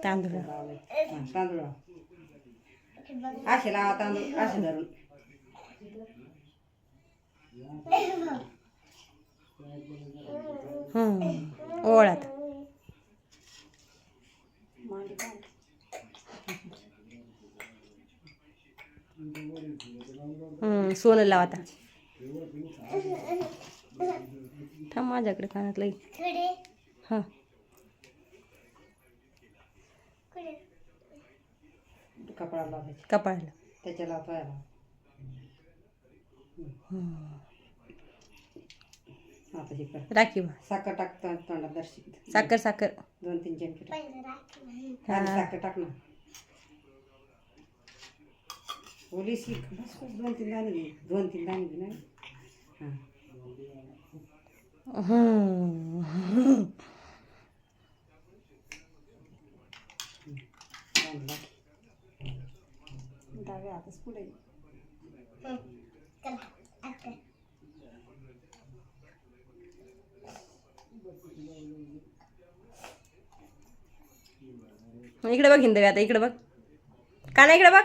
तांदूळ तांदूळ असे लावा, तांदूळ असे धरून ओळात सोनं लावा आता. थांब माझ्याकडे कानात लई. हां कपडा लावायचे कपाळाला. त्याच्या लावायला. आता हे कर राखी साखर टाक तोंडात दर्शित. साखर साखर 2-3 चमचे टाक. साखर टाक ना. ओलीशी बस 2-3 दाणे घे. 2-3 दाणे घे ना. डाव्या हातच पुढे. इकडे बघ हिंद आता इकडे बघ. काना इकडे बघ.